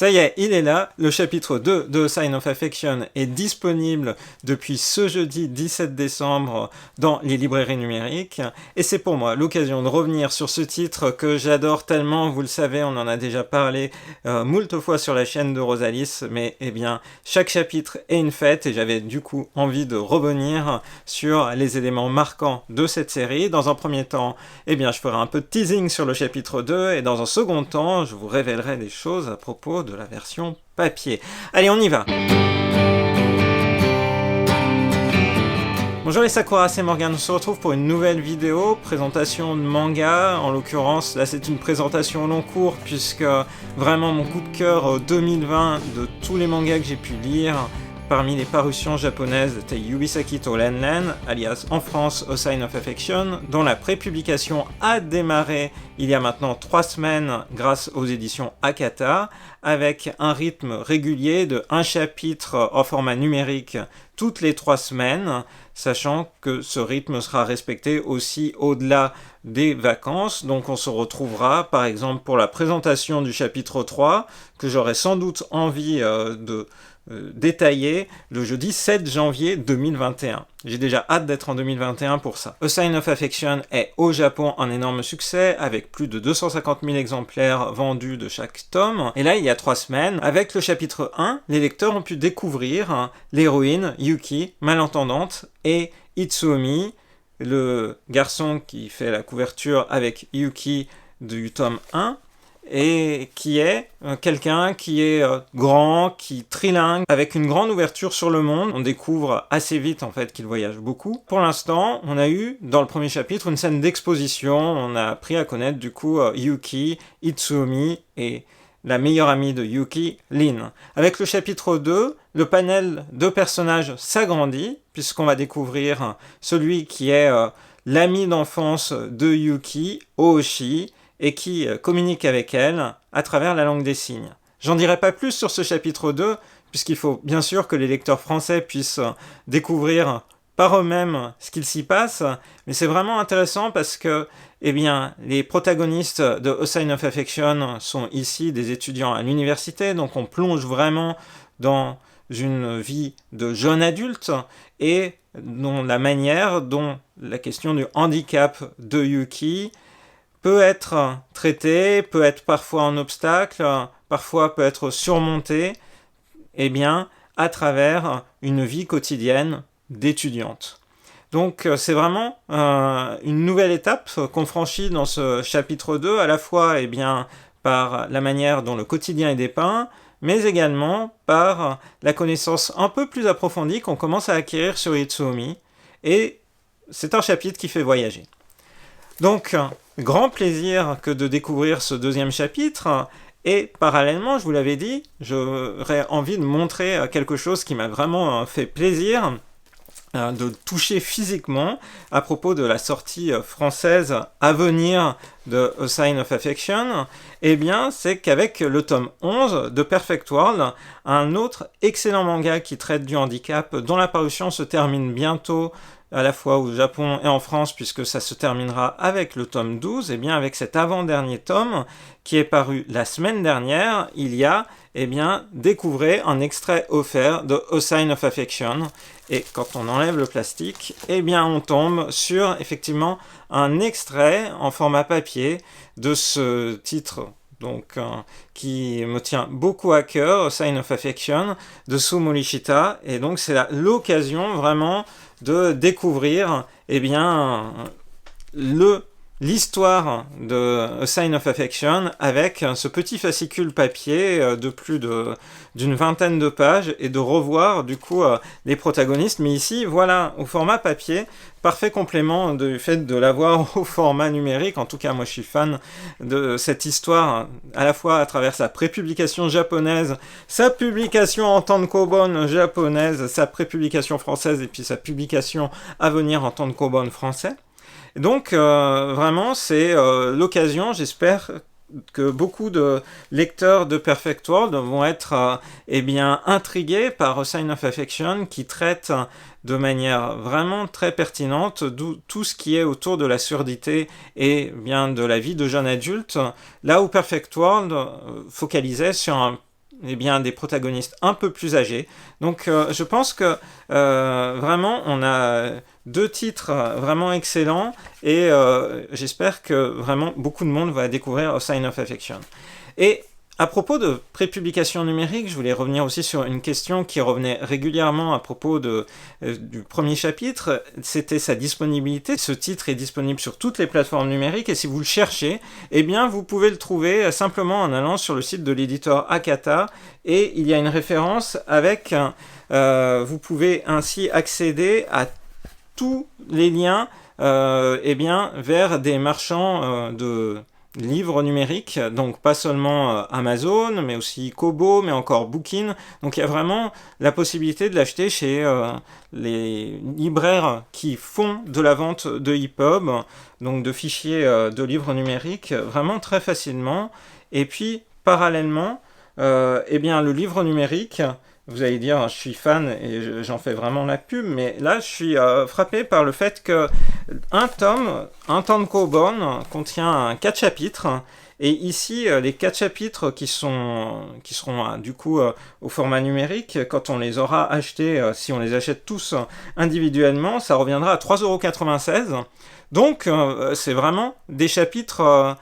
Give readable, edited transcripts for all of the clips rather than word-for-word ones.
Ça y est, il est là, le chapitre 2 de A Sign of Affection est disponible depuis ce jeudi 17 décembre dans les librairies numériques, et c'est pour moi l'occasion de revenir sur ce titre que j'adore tellement, vous le savez, on en a déjà parlé moult fois sur la chaîne de Rosalis, mais eh bien, chaque chapitre est une fête, et j'avais du coup envie de revenir sur les éléments marquants de cette série. Dans un premier temps, eh bien, je ferai un peu de teasing sur le chapitre 2, et dans un second temps, je vous révélerai des choses à propos de la version papier. Allez, on y va. Bonjour les Sakura, c'est Morgane, on se retrouve pour une nouvelle vidéo, présentation de manga. En l'occurrence, là c'est une présentation au long cours, puisque vraiment mon coup de cœur 2020 de tous les mangas que j'ai pu lire, parmi les parutions japonaises, était Yubisaki to Len, alias en France A Sign of Affection, dont la prépublication a démarré il y a maintenant 3 semaines grâce aux éditions Akata, avec un rythme régulier de un chapitre en format numérique toutes les 3 semaines, sachant que ce rythme sera respecté aussi au-delà des vacances. Donc on se retrouvera par exemple pour la présentation du chapitre 3, que j'aurai sans doute envie de détaillé le jeudi 7 janvier 2021. J'ai déjà hâte d'être en 2021 pour ça. A Sign of Affection est au Japon un énorme succès, avec plus de 250 000 exemplaires vendus de chaque tome. Et là, il y a 3 semaines, avec le chapitre 1, les lecteurs ont pu découvrir l'héroïne Yuki, malentendante, et Itsuomi, le garçon qui fait la couverture avec Yuki du tome 1, et qui est quelqu'un qui est grand, qui trilingue, avec une grande ouverture sur le monde. On découvre assez vite en fait qu'il voyage beaucoup. Pour l'instant, on a eu dans le premier chapitre une scène d'exposition, on a appris à connaître du coup Yuki, Itsuomi et la meilleure amie de Yuki, Lin. Avec le chapitre 2, le panel de personnages s'agrandit, puisqu'on va découvrir celui qui est l'ami d'enfance de Yuki, Ooshi, et qui communique avec elle à travers la langue des signes. J'en dirai pas plus sur ce chapitre 2, puisqu'il faut bien sûr que les lecteurs français puissent découvrir par eux-mêmes ce qu'il s'y passe, mais c'est vraiment intéressant parce que eh bien, les protagonistes de A Sign of Affection sont ici des étudiants à l'université, donc on plonge vraiment dans une vie de jeune adulte, et dont la manière dont la question du handicap de Yuki peut être traité, peut être parfois un obstacle, parfois peut être surmonté, eh bien, à travers une vie quotidienne d'étudiante. Donc c'est vraiment une nouvelle étape qu'on franchit dans ce chapitre 2, à la fois eh bien, par la manière dont le quotidien est dépeint, mais également par la connaissance un peu plus approfondie qu'on commence à acquérir sur Itsuomi, et c'est un chapitre qui fait voyager. Donc, grand plaisir que de découvrir ce deuxième chapitre, et parallèlement, je vous l'avais dit, j'aurais envie de montrer quelque chose qui m'a vraiment fait plaisir de toucher physiquement à propos de la sortie française à venir de A Sign of Affection. Eh bien, c'est qu'avec le tome 11 de Perfect World, un autre excellent manga qui traite du handicap, dont la parution se termine bientôt, à la fois au Japon et en France, puisque ça se terminera avec le tome 12, et bien avec cet avant-dernier tome qui est paru la semaine dernière, il y a, eh bien, découvrez un extrait offert de A Sign of Affection, et quand on enlève le plastique, eh bien on tombe sur, effectivement, un extrait en format papier de ce titre, donc qui me tient beaucoup à cœur, A Sign of Affection, de Sue Morishita, et donc c'est l'occasion vraiment de découvrir eh bien, l'histoire de A Sign of Affection avec ce petit fascicule papier de plus d'une vingtaine de pages, et de revoir du coup les protagonistes, mais ici voilà au format papier, parfait complément du fait de l'avoir au format numérique. En tout cas moi je suis fan de cette histoire, à la fois à travers sa prépublication japonaise, sa publication en tankobon japonaise, sa prépublication française, et puis sa publication à venir en tankobon français. Donc vraiment c'est l'occasion, j'espère que beaucoup de lecteurs de Perfect World vont être eh bien, intrigués par A Sign of Affection, qui traite de manière vraiment très pertinente tout ce qui est autour de la surdité et bien de la vie de jeune adulte, là où Perfect World focalisait sur eh bien, des protagonistes un peu plus âgés. Donc je pense que vraiment on a deux titres vraiment excellents et j'espère que vraiment beaucoup de monde va découvrir A Sign of Affection. Et à propos de prépublication numérique, je voulais revenir aussi sur une question qui revenait régulièrement à propos du premier chapitre, c'était sa disponibilité. Ce titre est disponible sur toutes les plateformes numériques et si vous le cherchez, eh bien vous pouvez le trouver simplement en allant sur le site de l'éditeur Akata et il y a une référence avec, vous pouvez ainsi accéder à tous les liens eh bien, vers des marchands de livres numériques, donc pas seulement Amazon, mais aussi Kobo, mais encore Bookin. Donc il y a vraiment la possibilité de l'acheter chez les libraires qui font de la vente de EPUB, donc de fichiers de livres numériques, vraiment très facilement. Et puis, parallèlement, eh bien, le livre numérique, vous allez dire, je suis fan et j'en fais vraiment la pub, mais là, je suis frappé par le fait que un tome de Coburn contient 4 chapitres, et ici, les 4 chapitres qui seront du coup au format numérique, quand on les aura achetés, si on les achète tous individuellement, ça reviendra à 3,96 €. Donc, c'est vraiment des chapitres...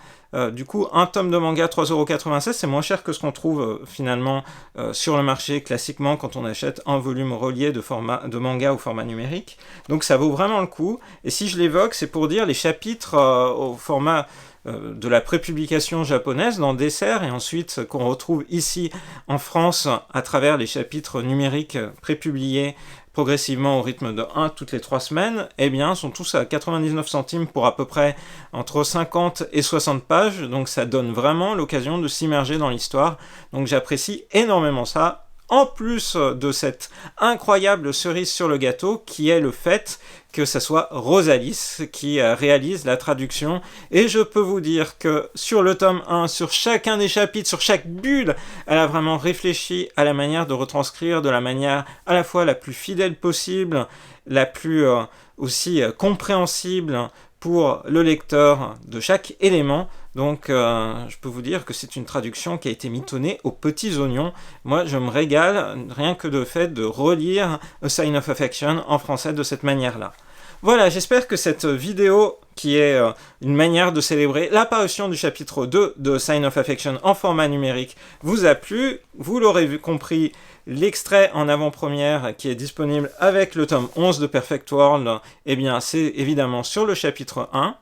du coup, un tome de manga 3,96 €, c'est moins cher que ce qu'on trouve finalement sur le marché classiquement quand on achète un volume relié de manga au format numérique. Donc ça vaut vraiment le coup. Et si je l'évoque, c'est pour dire les chapitres au format de la prépublication japonaise dans Dessert et ensuite qu'on retrouve ici en France à travers les chapitres numériques prépubliés progressivement au rythme de 1 toutes les 3 semaines, eh bien, sont tous à 99 centimes pour à peu près entre 50 et 60 pages, donc ça donne vraiment l'occasion de s'immerger dans l'histoire, donc j'apprécie énormément ça, en plus de cette incroyable cerise sur le gâteau qui est le fait que ça soit Rosalis qui réalise la traduction, et je peux vous dire que sur le tome 1, sur chacun des chapitres, sur chaque bulle, elle a vraiment réfléchi à la manière de retranscrire de la manière à la fois la plus fidèle possible, la plus aussi compréhensible pour le lecteur de chaque élément. Donc je peux vous dire que c'est une traduction qui a été mitonnée aux petits oignons. Moi je me régale rien que de fait de relire A Sign of Affection en français de cette manière-là. Voilà, j'espère que cette vidéo, qui est une manière de célébrer l'apparition du chapitre 2 de Sign of Affection en format numérique, vous a plu. Vous l'aurez compris, l'extrait en avant-première qui est disponible avec le tome 11 de Perfect World, eh bien c'est évidemment sur le chapitre 1.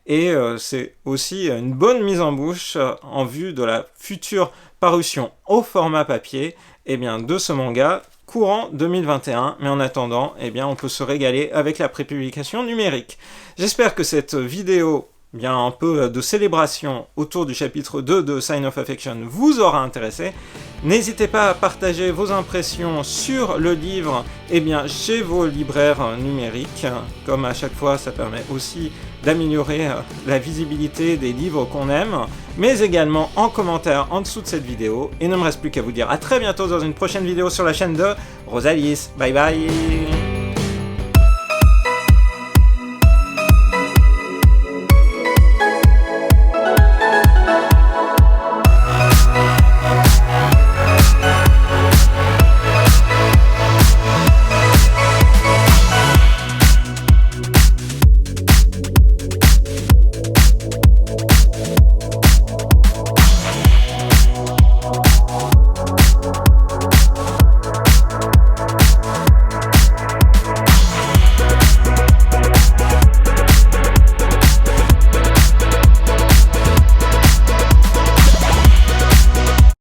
Et c'est aussi une bonne mise en bouche en vue de la future parution au format papier eh bien, de ce manga courant 2021, mais en attendant, eh bien, on peut se régaler avec la prépublication numérique. J'espère que cette vidéo, bien un peu de célébration autour du chapitre 2 de Sign of Affection vous aura intéressé. N'hésitez pas à partager vos impressions sur le livre eh bien, chez vos libraires numériques. Comme à chaque fois, ça permet aussi d'améliorer la visibilité des livres qu'on aime, mais également en commentaire en dessous de cette vidéo. Et ne me reste plus qu'à vous dire à très bientôt dans une prochaine vidéo sur la chaîne de Rosalis. Bye bye.